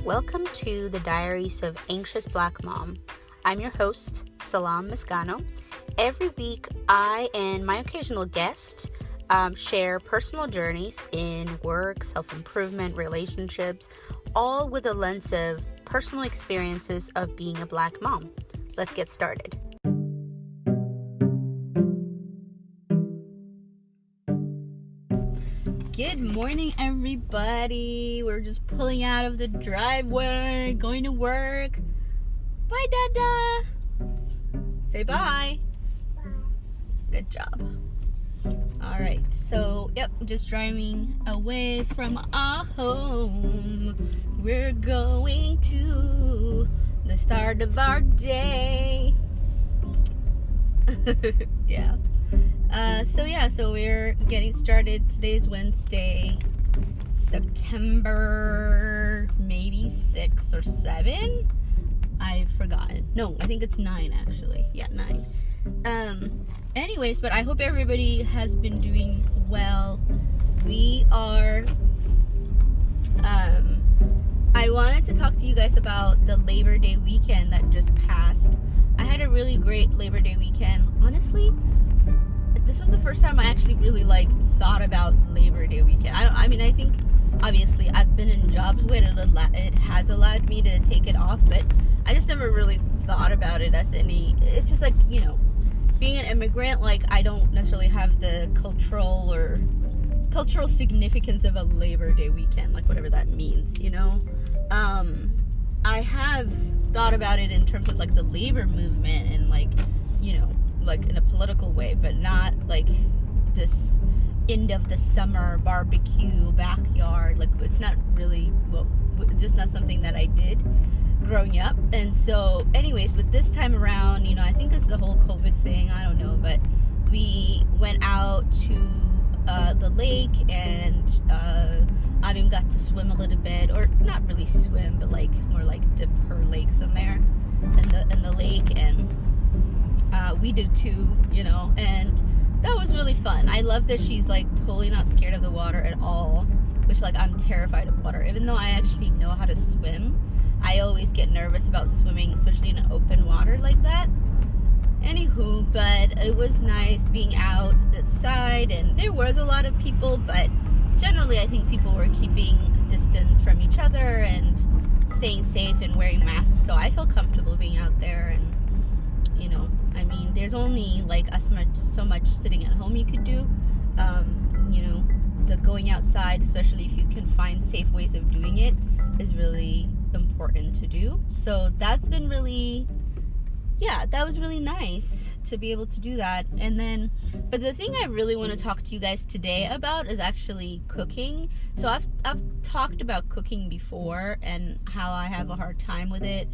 Welcome to the Diaries of Anxious Black Mom. I'm your host, Salam Miscano. Every week, I and my occasional guest share personal journeys in work, self-improvement, relationships, all with a lens of personal experiences of being a Black mom. Let's get started. Good morning, everybody. We're just pulling out of the driveway, going to work. Bye, Dada. Say bye. Bye. Good job. All right, so, just driving away from our home. We're going to the start of our day. Yeah. So we're getting started. Today's Wednesday, September maybe 6 or 7. I've forgotten. No, I think it's 9 actually. Yeah, 9. Anyways, but I hope everybody has been doing well. We are, I wanted to talk to you guys about the Labor Day weekend that just passed. I had a really great Labor Day weekend. Honestly, this was the first time I actually really thought about Labor Day weekend. I think obviously I've been in jobs where it has allowed me to take it off, but I just never really thought about it as it's just being an immigrant, I don't necessarily have the cultural significance of a Labor Day weekend, whatever that means, I have thought about it in terms of the labor movement and in a political way, but not this end of the summer barbecue backyard. It's not really, just not something that I did growing up. And so anyways, but this time around, I think it's the whole COVID thing, I don't know, but we went out to the lake, and Abim got to swim a little bit, or not really swim, but more dip her legs in there in the lake, and we did too, and that was really fun. I love that she's totally not scared of the water at all, which I'm terrified of water. Even though I actually know how to swim, I always get nervous about swimming, especially in open water like that. Anywho, but it was nice being outside, and there was a lot of people, but generally I think people were keeping distance from each other and staying safe and wearing masks, so I felt comfortable being out there. And there's only so much sitting at home you could do. The going outside, especially if you can find safe ways of doing it, is really important to do. So that's been really, that was really nice to be able to do that. And then, but the thing I really want to talk to you guys today about is actually cooking. So I've talked about cooking before and how I have a hard time with it,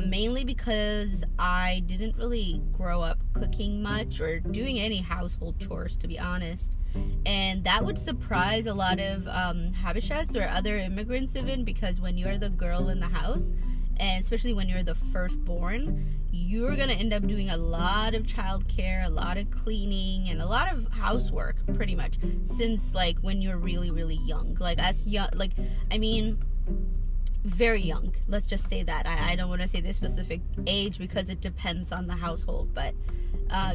mainly because I didn't really grow up cooking much or doing any household chores, to be honest. And that would surprise a lot of Habeshas or other immigrants even, because when you're the girl in the house, and especially when you're the firstborn, you're going to end up doing a lot of childcare, a lot of cleaning, and a lot of housework, pretty much, since, when you're really, really young. Very young. Let's just say that. I don't want to say the specific age because it depends on the household, but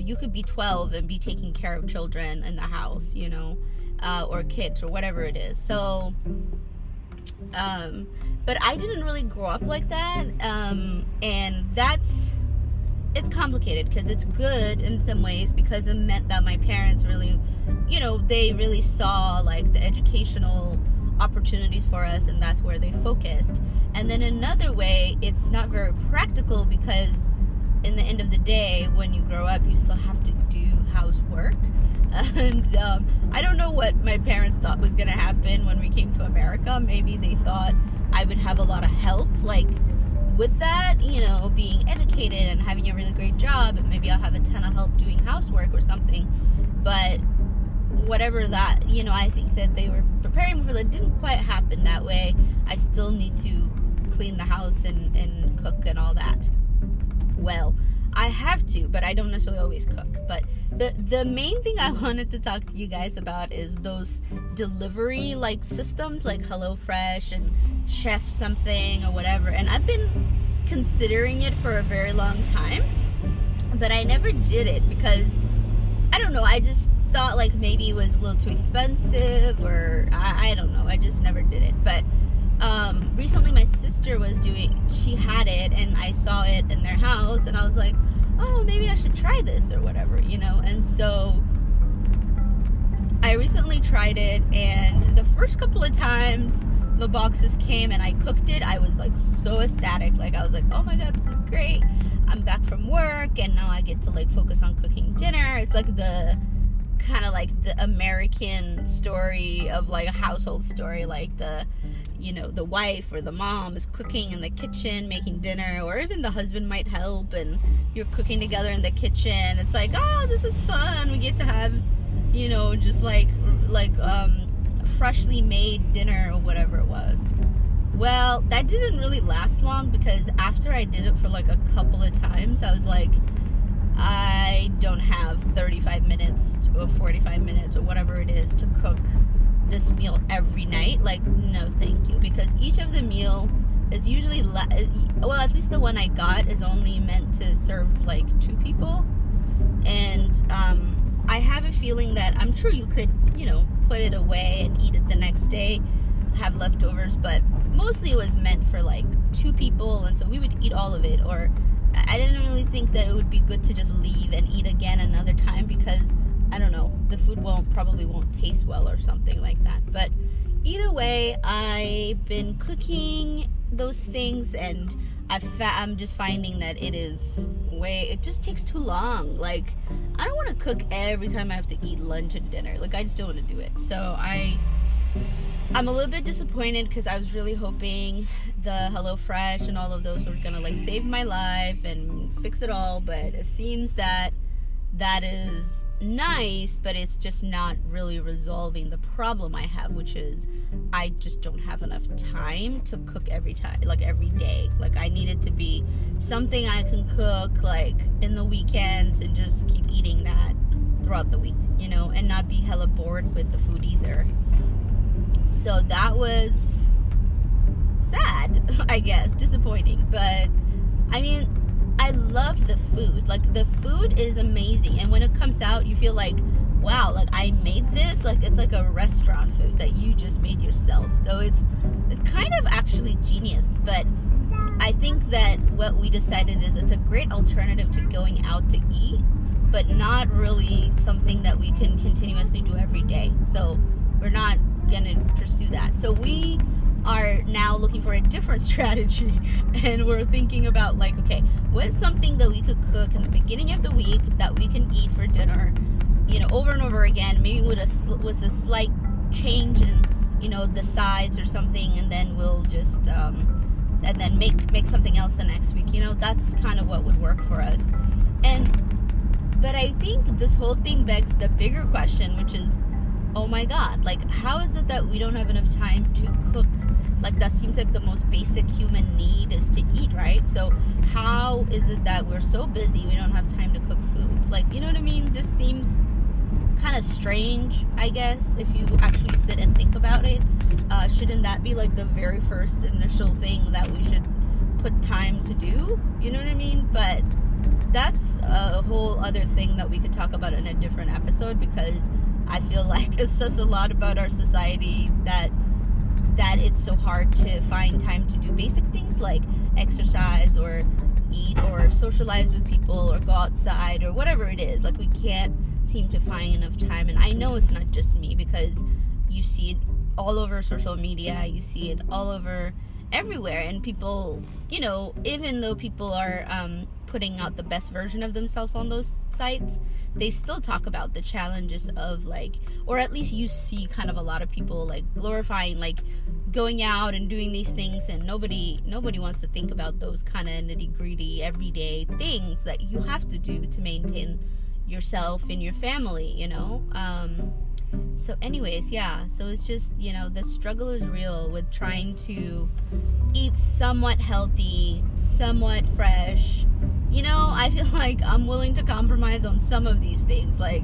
you could be 12 and be taking care of children in the house, or kids, or whatever it is. So, but I didn't really grow up like that, and it's complicated, because it's good in some ways, because it meant that my parents really, they really saw the educational opportunities for us, and that's where they focused. And then another way, it's not very practical, because in the end of the day, when you grow up, you still have to do housework. And I don't know what my parents thought was going to happen when we came to America. Maybe they thought I would have a lot of help, with that, being educated and having a really great job, and maybe I'll have a ton of help doing housework or something. But whatever that, I think that they were preparing me for that. Didn't quite happen that way. I still need to clean the house and cook and all that. Well, I have to, but I don't necessarily always cook. But the main thing I wanted to talk to you guys about is those delivery like systems like HelloFresh and Chef something or whatever. And I've been considering it for a very long time, but I never did it because I don't know, I just thought like maybe it was a little too expensive, or I don't know, I just never did it. But recently my sister she had it and I saw it in their house and I was like, oh, maybe I should try this or whatever, and so I recently tried it, and the first couple of times the boxes came and I cooked it, I was like so ecstatic. Like I was like, oh my god, this is great, I'm back from work and now I get to like focus on cooking dinner. It's like the kind of like the American story of like a household story, like the the wife or the mom is cooking in the kitchen making dinner, or even the husband might help and you're cooking together in the kitchen. It's like, oh, this is fun, we get to have just like freshly made dinner or whatever it was. Well, that didn't really last long, because after I did it for like a couple of times, I was like, I don't have 35 minutes or 45 minutes or whatever it is to cook this meal every night. Like, no thank you, because each of the meal is usually well, at least the one I got is only meant to serve like 2 people, and I have a feeling that I'm sure you could put it away and eat it the next day, have leftovers, but mostly it was meant for like 2 people, and so we would eat all of it. Or I didn't really think that it would be good to just leave and eat again another time, because I don't know, the food probably won't taste well or something like that. But either way, I've been cooking those things, and I'm just finding that it just takes too long. Like, I don't want to cook every time I have to eat lunch and dinner. Like, I just don't want to do it. So I'm a little bit disappointed, because I was really hoping the HelloFresh and all of those were gonna like save my life and fix it all, but it seems that is nice, but it's just not really resolving the problem I have, which is I just don't have enough time to cook every day. Like, I need it to be something I can cook like in the weekends and just keep eating that throughout the week, and not be hella bored with the food either. So that was sad, I guess, disappointing, but I mean, I love the food. Like, the food is amazing, and when it comes out, you feel like, wow, like I made this. Like, it's like a restaurant food that you just made yourself. So it's kind of actually genius. But I think that what we decided is it's a great alternative to going out to eat, but not really something that we can continuously do every day. So we're not gonna pursue that. So we are now looking for a different strategy, and we're thinking about like, okay, what's something that we could cook in the beginning of the week that we can eat for dinner, over and over again, maybe with a slight change in the sides or something, and then we'll just and then make something else the next week. That's kind of what would work for us. But I think this whole thing begs the bigger question, which is, oh my god, like, how is it that we don't have enough time to cook? Like, that seems like the most basic human need is to eat, right? So how is it that we're so busy we don't have time to cook food? Like, you know what I mean? This seems kind of strange, I guess, if you actually sit and think about it. Shouldn't that be like the very first initial thing that we should put time to do? You know what I mean? But that's a whole other thing that we could talk about in a different episode, because I feel like it says a lot about our society that it's so hard to find time to do basic things like exercise or eat or socialize with people or go outside or whatever it is. Like, we can't seem to find enough time. And I know it's not just me, because you see it all over social media, you see it all over everywhere, and people, even though people are putting out the best version of themselves on those sites, they still talk about the challenges of, like, or at least you see kind of a lot of people like glorifying like going out and doing these things, and nobody wants to think about those kind of nitty-gritty everyday things that you have to do to maintain yourself and your family, so anyways, yeah, so it's just, the struggle is real with trying to eat somewhat healthy, somewhat fresh, I feel like I'm willing to compromise on some of these things. Like,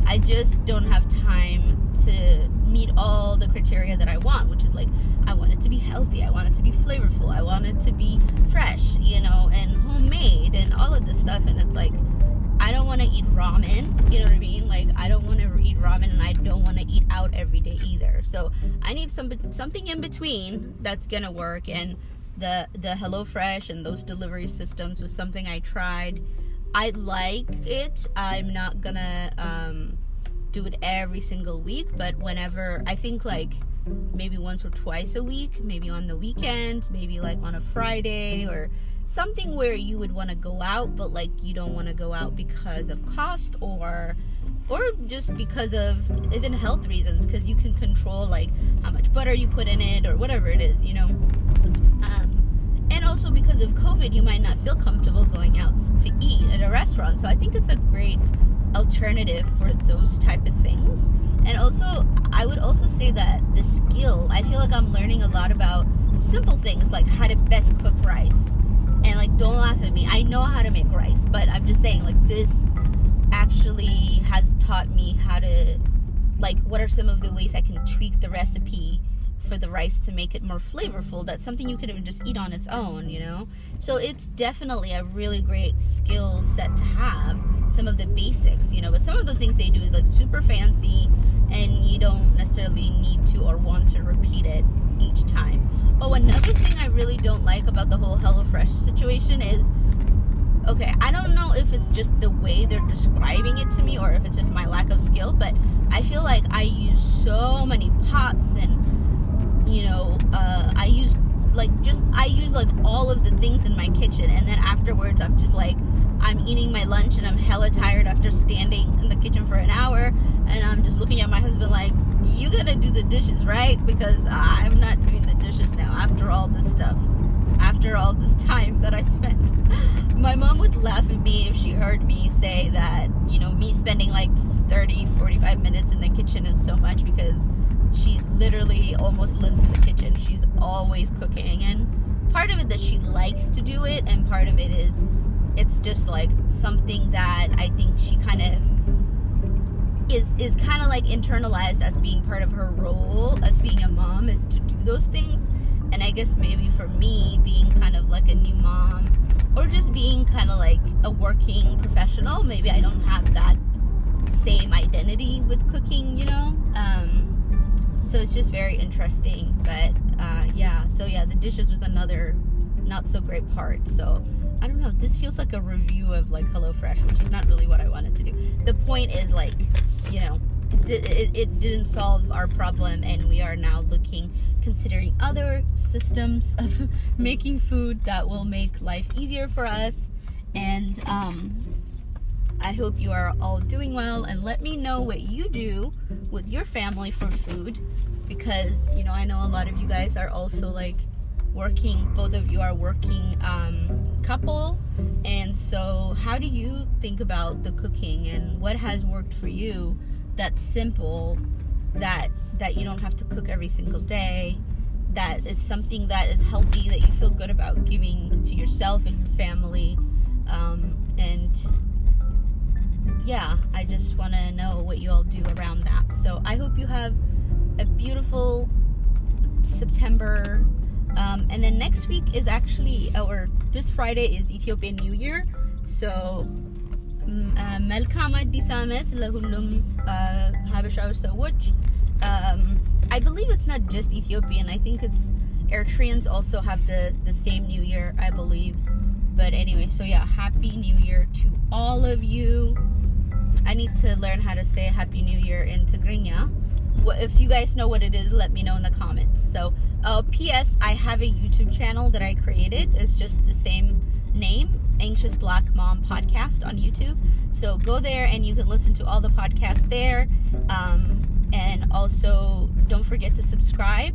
I just don't have time to meet all the criteria that I want, which is like, I want it to be healthy, I want it to be flavorful, I want it to be fresh, and homemade and all of this stuff. And it's like, I don't want to eat ramen, you know what I mean? Like, I don't want to eat ramen, and I don't want to eat out every day either. So I need something in between that's gonna work. And the HelloFresh and those delivery systems was something I tried. I like it. I'm not gonna do it every single week, but whenever, I think like maybe once or twice a week, maybe on the weekend, maybe like on a Friday, or something where you would want to go out, but like you don't want to go out because of cost or just because of even health reasons, because you can control like how much butter you put in it or whatever it is, and also because of COVID, you might not feel comfortable going out to eat at a restaurant. So I think it's a great alternative for those type of things. And also, I would also say that the skill, I feel like I'm learning a lot about simple things like how to best cook rice. And like, don't laugh at me, I know how to make rice, but I'm just saying, like, this actually has taught me how to, like, what are some of the ways I can tweak the recipe for the rice to make it more flavorful. That's something you could even just eat on its own, So it's definitely a really great skill set to have, some of the basics, but some of the things they do is like super fancy, and you don't necessarily need to or want to repeat it each time. Oh, another thing I really don't like about the whole HelloFresh situation is, okay, I don't know if it's just the way they're describing it to me or if it's just my lack of skill, but I feel like I use so many pots and I use like all of the things in my kitchen, and then afterwards I'm just like, I'm eating my lunch and I'm hella tired after standing in the kitchen for an hour, and I'm just looking at my husband like, you gotta do the dishes, right? Because I'm not doing the dishes now after all this stuff, after all this time that I spent. My mom would laugh at me if she heard me say that, me spending like 30-45 minutes in the kitchen is so much, because she literally almost lives in the kitchen. She's always cooking, and part of it that she likes to do it, and part of it is it's just like something that I think she kind of is kind of like internalized as being part of her role as being a mom, is to do those things. And I guess maybe for me, being kind of like a new mom, or just being kind of like a working professional, maybe I don't have that same identity with cooking, so it's just very interesting. But the dishes was another not so great part. So I don't know, this feels like a review of like HelloFresh, which is not really what I wanted to do. The point is, like, it didn't solve our problem, and we are now considering other systems of making food that will make life easier for us. And I hope you are all doing well, and let me know what you do with your family for food, because I know a lot of you guys are also like working, both of you are working couple, and so how do you think about the cooking, and what has worked for you that's simple, that you don't have to cook every single day, that is something that is healthy, that you feel good about giving to yourself and your family, and I just want to know what you all do around that. So I hope you have a beautiful September, and then next week is actually, or this Friday is Ethiopian New Year, so መልካም አዲስ ዓመት ለሁሉም ሀበሻዊ ሰዎች. I believe it's not just Ethiopian, I think it's Eritreans also have the same New Year, I believe. But anyway, so Happy New Year to all of you. I need to learn how to say Happy New Year in Tigrinya. If you guys know what it is, let me know in the comments. So P.S. I have a YouTube channel that I created. It's just the same name, Anxious Black Mom Podcast on YouTube. So go there and you can listen to all the podcasts there. And also don't forget to subscribe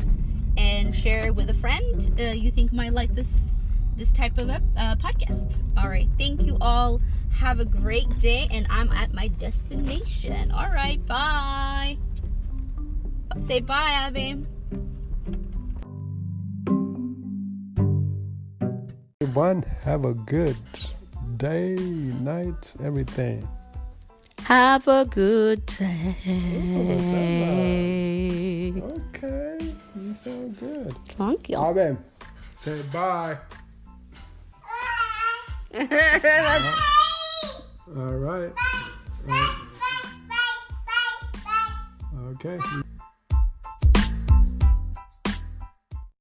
and share with a friend you think might like this type of podcast. All right, thank you all. Have a great day, and I'm at my destination. All right, bye. Say bye, Abby. Everyone, have a good day, night, everything. Have a good day. Okay, you sound good. Thank you. Aben, say bye. All right. Okay.